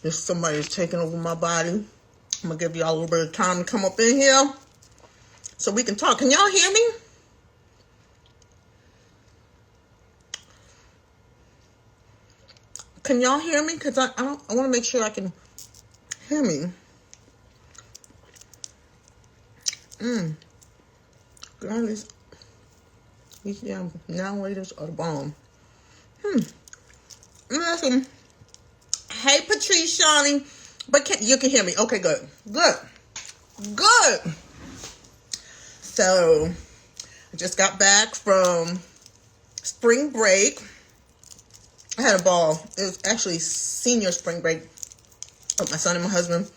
If somebody's taking over my body, I'm going to give y'all a little bit of time to come up in here so we can talk. Can y'all hear me? Can y'all hear me? Because I want to make sure I can hear me. God, these damn now waiters are the bomb. Listen. Hey, Patrice, Shawnee. But you can hear me. Okay, good. Good. So, I just got back from spring break. I had a ball. It was actually senior spring break with my son and my husband.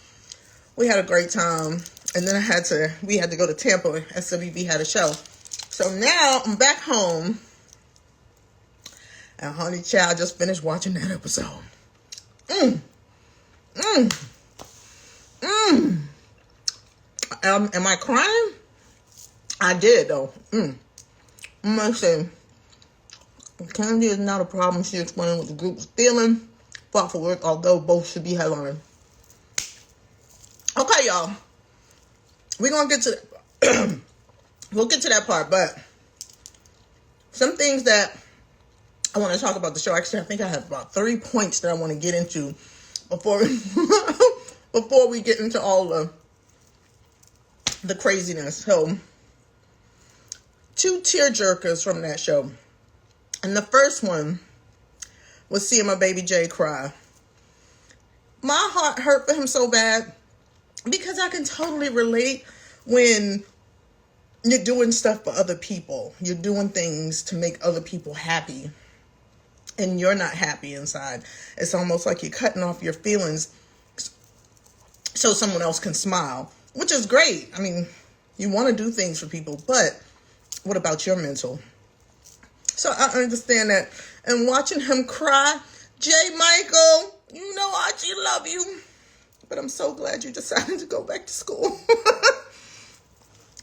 We had a great time. And then we had to go to Tampa. SWB had a show. So now I'm back home. And honey child just finished watching that episode. Am I crying? I did though. I'm gonna say, Candy is not a problem. She explained what the group was feeling. Fought for work, although both should be headlining. Okay, y'all. We're gonna get to we'll get to that part, but some things that I want to talk about the show. Actually, I think I have about 3 points that I want to get into before we get into all the craziness. So, 2 tearjerkers from that show. And the first one was seeing my baby Jay cry. My heart hurt for him so bad because I can totally relate when you're doing stuff for other people. You're doing things to make other people happy. And you're not happy inside. It's almost like you're cutting off your feelings so someone else can smile, which is great. I mean, you want to do things for people, but what about your mental? So I understand that. And watching him cry, Jay Michael, you know Archie love you, but I'm so glad you decided to go back to school.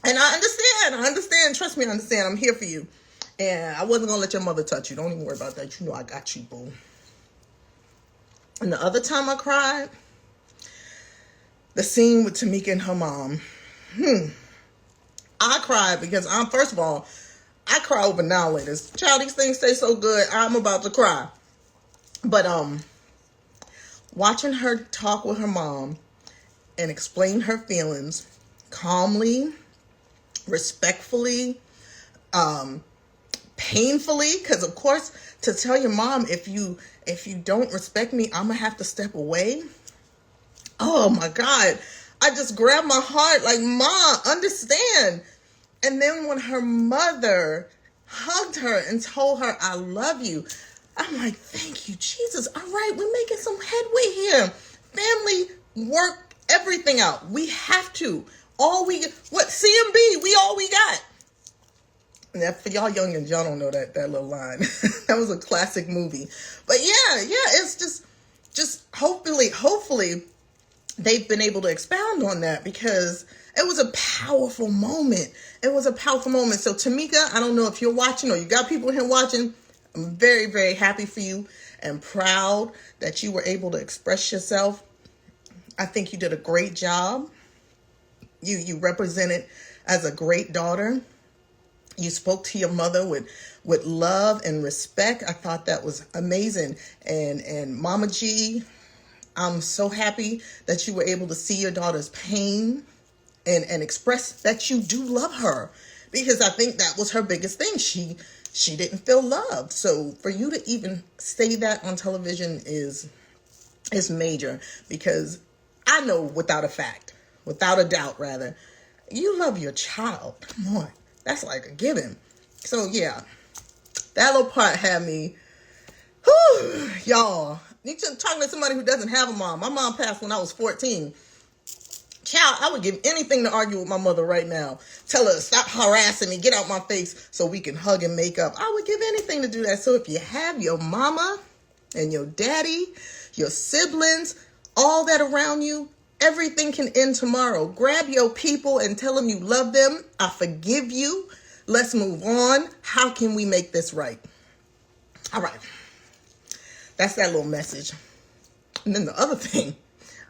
And I understand. Trust me, I understand. I'm here for you. And I wasn't going to let your mother touch you. Don't even worry about that. You know I got you, boo. And the other time I cried, the scene with Tamika and her mom. I cried because first of all, I cry over Now Laters. Child, these things stay so good. I'm about to cry. But watching her talk with her mom and explain her feelings calmly, respectfully, painfully, because of course, to tell your mom, if you don't respect me, I'm gonna have to step away. Oh my God. I just grabbed my heart like, Mom, understand. And then when her mother hugged her and told her, I love you, I'm like, thank you, Jesus. All right, we're making some headway here. Family, work everything out. We have to. CMB, we all we got. And that, for y'all youngins, y'all don't know that little line. That was a classic movie. But yeah, it's just hopefully they've been able to expound on that because it was a powerful moment. So Tamika, I don't know if you're watching or you got people here watching. I'm very, very happy for you and proud that you were able to express yourself. I think you did a great job. You represented as a great daughter. You spoke to your mother with love and respect. I thought that was amazing. And Mama G, I'm so happy that you were able to see your daughter's pain and express that you do love her, because I think that was her biggest thing. She didn't feel loved. So for you to even say that on television is major, because I know without a doubt, you love your child. Come on. That's like a given. So yeah, that little part had me, y'all. You talking to somebody who doesn't have a mom. My mom passed when I was 14. Child, I would give anything to argue with my mother right now. Tell her to stop harassing me, get out my face so we can hug and make up. I would give anything to do that. So if you have your mama and your daddy, your siblings, all that around you, everything can end tomorrow. Grab your people and tell them you love them. I forgive you. Let's move on. How can we make this right? All right. That's that little message. And then the other thing,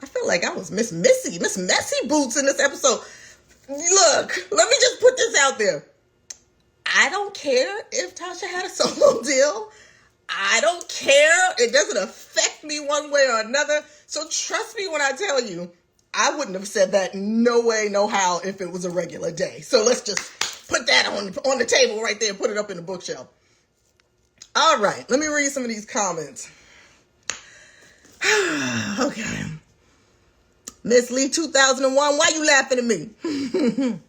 I feel like I was Miss Messy Boots in this episode. Look, let me just put this out there. I don't care if Tasha had a solo deal. I don't care. It doesn't affect me one way or another. So trust me when I tell you, I wouldn't have said that no way, no how if it was a regular day. So let's just put that on the table right there. Put it up in the bookshelf. All right, let me read some of these comments. Okay. Miss Lee 2001, why you laughing at me?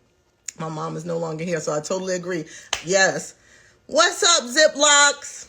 My mom is no longer here, so I totally agree. Yes. What's up, Ziplocs?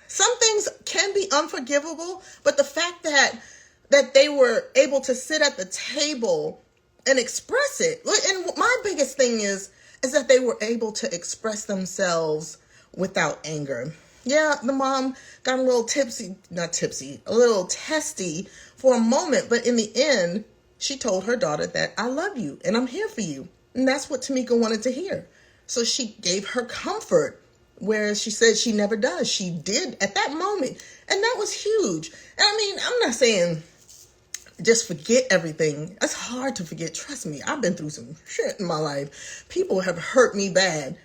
Some things can be unforgivable, but the fact that they were able to sit at the table and express it. And my biggest thing is that they were able to express themselves without anger. Yeah, the mom got a little a little testy for a moment, but in the end, she told her daughter that I love you and I'm here for you. And that's what Tamika wanted to hear. So she gave her comfort, whereas she said she never does. She did at that moment. And that was huge. And I mean, I'm not saying just forget everything. It's hard to forget. Trust me, I've been through some shit in my life. People have hurt me bad.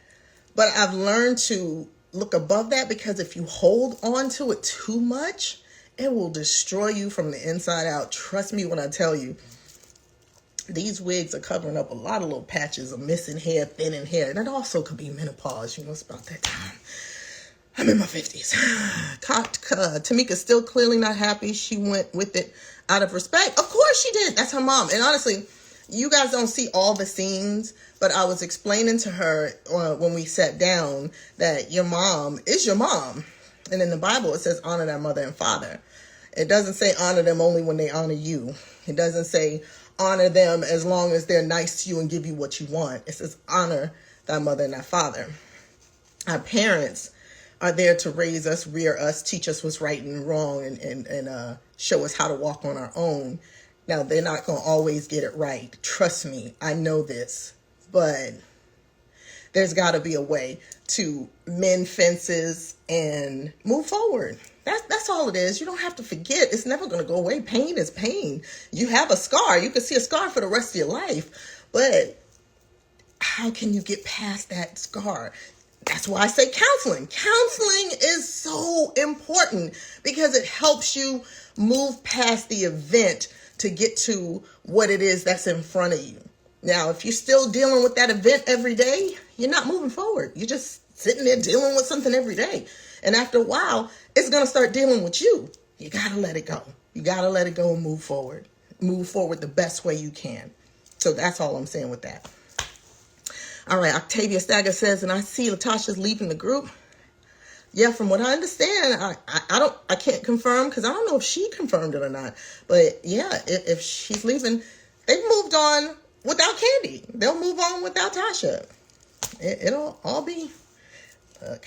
But I've learned to look above that, because if you hold on to it too much, it will destroy you from the inside out. Trust me when I tell you. These wigs are covering up a lot of little patches of missing hair, thinning hair. And it also could be menopause. It's about that time. I'm in my 50s. Tamika's still clearly not happy. She went with it out of respect. Of course she did. That's her mom. And honestly, you guys don't see all the scenes, but I was explaining to her when we sat down that your mom is your mom. And in the Bible, it says honor thy mother and father. It doesn't say honor them only when they honor you. It doesn't say honor them as long as they're nice to you and give you what you want. It says honor thy mother and thy father. Our parents are there to raise us, rear us, teach us what's right and wrong, and show us how to walk on our own. Now, they're not going to always get it right. Trust me, I know this. But there's got to be a way to mend fences and move forward. That's all it is. You don't have to forget. It's never going to go away. Pain is pain. You have a scar. You can see a scar for the rest of your life. But how can you get past that scar? That's why I say counseling. Counseling is so important because it helps you move past the event to get to what it is that's in front of you. Now, if you're still dealing with that event every day, you're not moving forward. You're just sitting there dealing with something every day. And after a while, it's going to start dealing with you. You got to let it go. You got to let it go and move forward. Move forward the best way you can. So that's all I'm saying with that. All right, Octavia Stagger says, and I see Latasha's leaving the group. Yeah, from what I understand, I can't confirm because I don't know if she confirmed it or not. But yeah, if she's leaving, they've moved on without Kandi. They'll move on without Tasha. It'll all be. Look,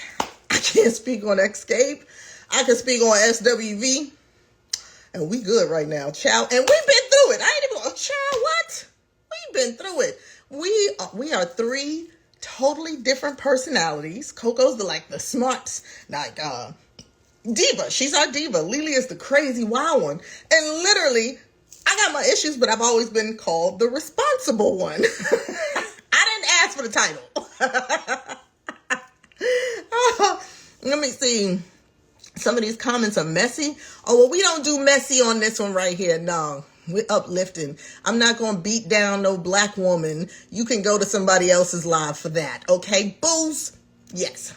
I can't speak on Escape. I can speak on SWV, and we good right now, child. And we've been through it. I ain't even child. What? We've been through it. We are three totally different personalities. Coco's the smart, diva. She's our diva. Lily is the crazy wild one. And literally, I got my issues, but I've always been called the responsible one. I didn't ask for the title. Let me see. Some of these comments are messy. Oh, well, we don't do messy on this one right here. No, we're uplifting. I'm not going to beat down no black woman. You can go to somebody else's live for that. Okay, booze? Yes.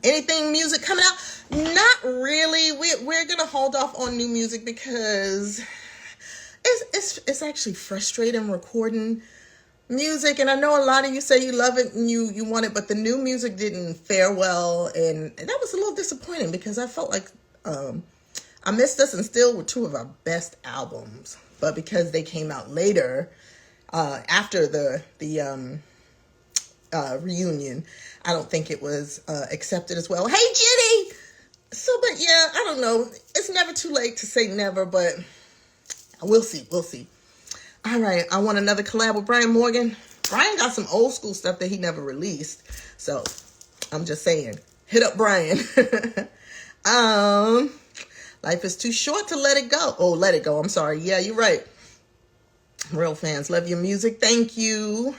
Anything music coming out? Not really. We're going to hold off on new music because it's actually frustrating recording music, and I know a lot of you say you love it and you want it, but the new music didn't fare well, and that was a little disappointing because I felt like I Missed Us and Still were two of our best albums, but because they came out later after the reunion, I don't think it was accepted as well. Hey, Jenny! So, but yeah, I don't know. It's never too late to say never, but we'll see. We'll see. All right, I want another collab with Brian Morgan. Brian got some old school stuff that he never released. So, I'm just saying, Hit up Brian. um, Life is too short to let it go. Oh, let it go. I'm sorry. Yeah, you're right. Real fans, love your music. Thank you.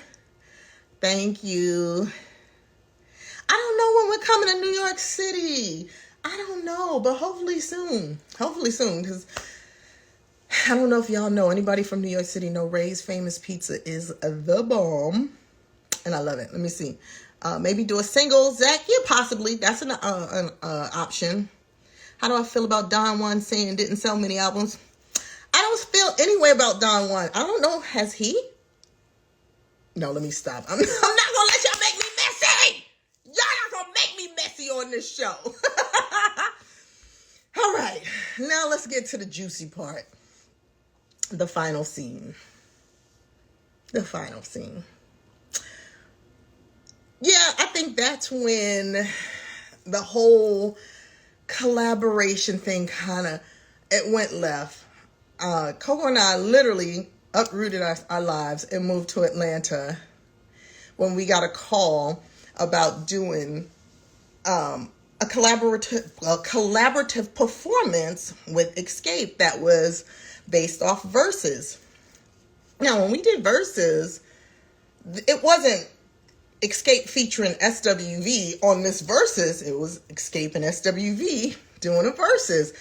Thank you. I don't know when we're coming to New York City. I don't know, but hopefully soon. Hopefully soon, because I don't know if y'all know, anybody from New York City know Ray's Famous Pizza is the bomb. And I love it. Let me see. Maybe do a single. Zach, yeah, possibly. That's an option. How do I feel about Don Juan saying didn't sell many albums? I don't feel any way about Don Juan. I don't know. Has he? No, let me stop. I'm not going to let y'all make me messy. Y'all not going to make me messy on this show. All right. Now let's get to the juicy part. The final scene. The final scene. Yeah, I think that's when the whole collaboration thing it went left. Coco and I literally uprooted our lives and moved to Atlanta when we got a call about doing a collaborative performance with Xscape that was based off Verses. Now, when we did Verses, it wasn't Xscape featuring SWV on this Verses. It was Xscape and SWV doing a Verses.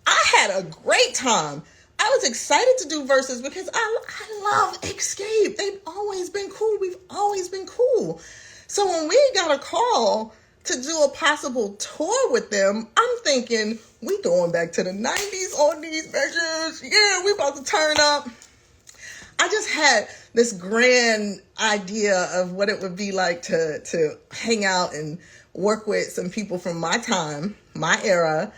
I had a great time. I was excited to do Verses because I love Xscape. They've always been cool. We've always been cool. So when we got a call to do a possible tour with them, I'm thinking, we going back to the 90s on these measures. Yeah, we about to turn up. I just had this grand idea of what it would be like to hang out and work with some people from my time, my era,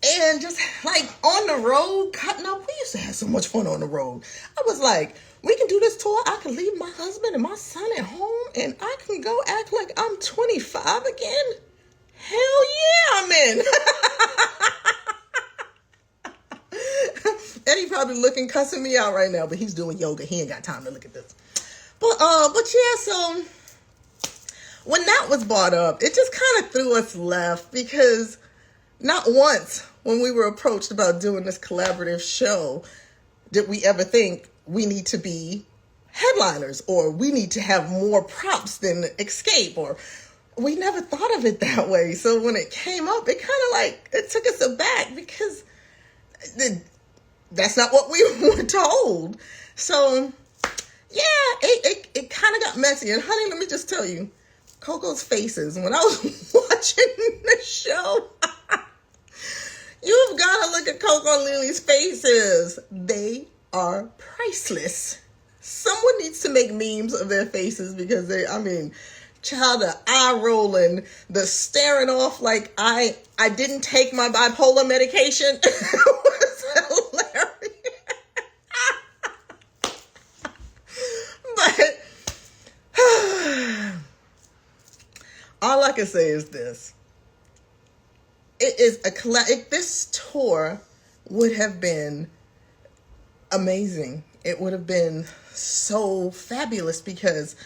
and just like on the road, cutting up. We used to have so much fun on the road. I was like, we can do this tour. I can leave my husband and my son at home and I can go act like I'm 25 again. Hell yeah, I'm in. Eddie probably looking, cussing me out right now, but he's doing yoga. He ain't got time to look at this. But yeah, so when that was brought up, it just kind of threw us left because not once when we were approached about doing this collaborative show did we ever think we need to be headliners or we need to have more props than Xscape, or we never thought of it that way. So when it came up, it kind of like, it took us aback because that's not what we were told. So yeah, it kind of got messy. And honey, let me just tell you, Coco's faces when I was watching the show, you've got to look at Coco and Lily's faces. They are priceless. Someone needs to make memes of their faces because child, the eye rolling, the staring off like I didn't take my bipolar medication. It was hilarious. But all I can say is this. It is this tour would have been amazing. It would have been so fabulous because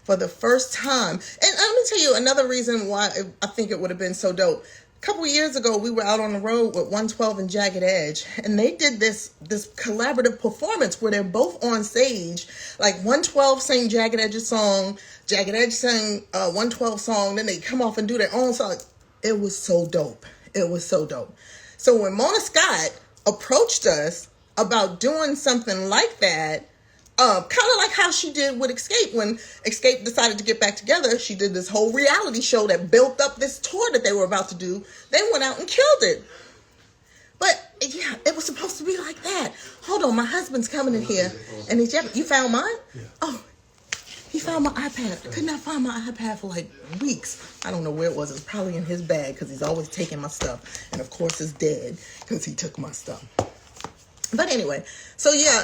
for the first time, and let me tell you another reason why I think it would have been so dope. A couple of years ago, we were out on the road with 112 and Jagged Edge, and they did this collaborative performance where they're both on stage. Like 112 sang Jagged Edge's song, Jagged Edge sang 112 song, then they come off and do their own song. It was so dope. It was so dope. So when Mona Scott approached us about doing something like that, kind of like how she did with Xscape. When Xscape decided to get back together, she did this whole reality show that built up this tour that they were about to do. They went out and killed it. But yeah, it was supposed to be like that. Hold on, my husband's coming in here. And you found mine? Yeah. Oh, he found my iPad. I could not find my iPad for like weeks. I don't know where it was. It was probably in his bag because he's always taking my stuff. And of course it's dead because he took my stuff. But anyway, so yeah,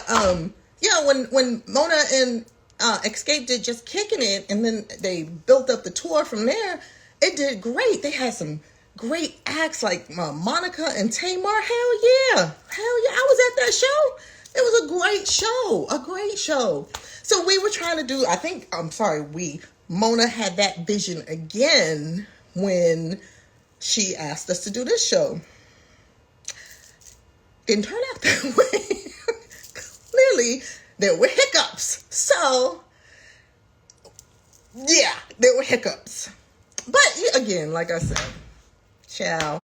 when Mona and Xscape did Just Kicking It, and then they built up the tour from there, it did great. They had some great acts like Monica and Tamar. Hell yeah. I was at that show. It was a great show. So we were trying to do, Mona had that vision again when she asked us to do this show. Didn't turn out that way. Clearly, there were hiccups. So, yeah, there were hiccups. But again, like I said, ciao.